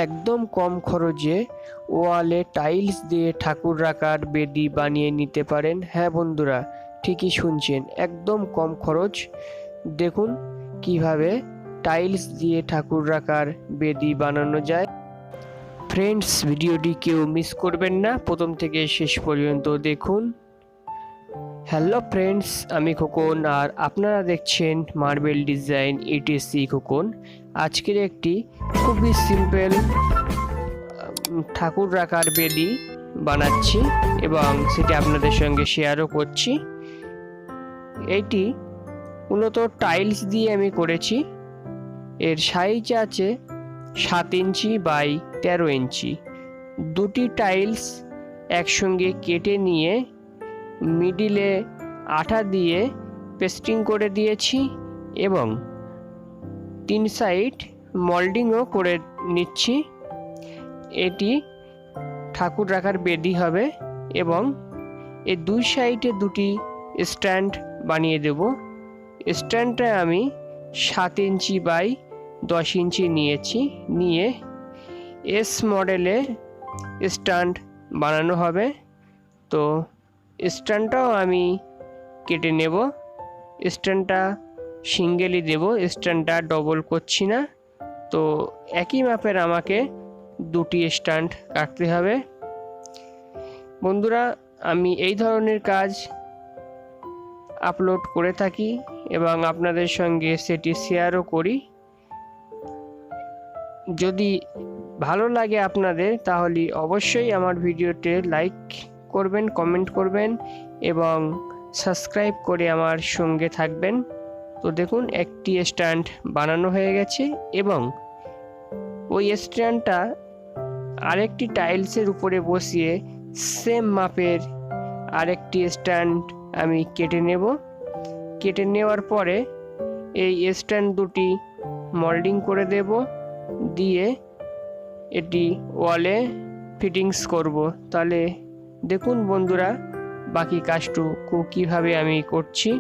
একদম কম খরচে ওয়ালে টাইলস দিয়ে ঠাকুর রাখার বেদি বানিয়ে নিতে পারেন। হ্যাঁ বন্ধুরা, ঠিকই শুনছেন, একদম কম খরচ। দেখুন কিভাবে টাইলস দিয়ে ঠাকুর রাখার বেদি বানানো যায়। ফ্রেন্ডস, ভিডিওটি কেউ মিস করবেন না, প্রথম থেকে শেষ পর্যন্ত দেখুন। হ্যালো ফ্রেন্ডস, আমি খোকন আর আপনারা দেখছেন মার্বেল ডিজাইন ইটিসি খোকন। আজকের একটি খুবই সিম্পল ঠাকুর রাখার বেদি বানাচ্ছি এবং সেটি আপনাদের সঙ্গে শেয়ারও করছি। এটি মূলত টাইলস দিয়ে আমি করেছি। এর সাইজ আছে 7 ইঞ্চি বাই 13 ইঞ্চি। দুটি টাইলস একসঙ্গে কেটে নিয়ে মিডিলে আঠা দিয়ে পেস্টিং করে দিয়েছি এবং 3 সাইড মল্ডিংও করে নিচ্ছি। এটি ঠাকুর রাখার বেদি হবে এবং এই দুই সাইডে দুটি স্ট্যান্ড বানিয়ে দেব। স্ট্যান্ডটা আমি 7 ইঞ্চি বাই 10 ইঞ্চি নিয়েছি। নিয়ে এস মডেলে স্ট্যান্ড বানানো হবে। তো স্ট্যান্ডটাও আমি কেটে নেব। স্ট্যান্ডটা সিঙ্গেলই দেব, স্ট্যান্ডটা ডবল করছি না। তো একই মাপের আমাকে দুটি স্ট্যান্ড কাটতে হবে। বন্ধুরা, আমি এই ধরনের কাজ আপলোড করে থাকি এবং আপনাদের সঙ্গে সেটি শেয়ারও করি। যদি ভালো লাগে আপনাদের, তাহলে অবশ্যই আমার ভিডিওতে লাইক করবেন, কমেন্ট করবেন এবং সাবস্ক্রাইব করে আমার সঙ্গে থাকবেন। তো দেখুন, একটি স্ট্যান্ড বানানো হয়ে গেছে এবং ওই স্ট্যান্ডটা আরেকটি টাইলসের উপরে বসিয়ে সেম মাপের আরেকটি স্ট্যান্ড আমি কেটে নেব। কেটে নেওয়ার পরে এই স্ট্যান্ড দুটি মোল্ডিং করে দেব, দিয়ে এটি ওয়ালে ফিটিংস করব। তাহলে দেখুন বন্ধুরা, বাকি কাজটুকু কীভাবে আমি করছি।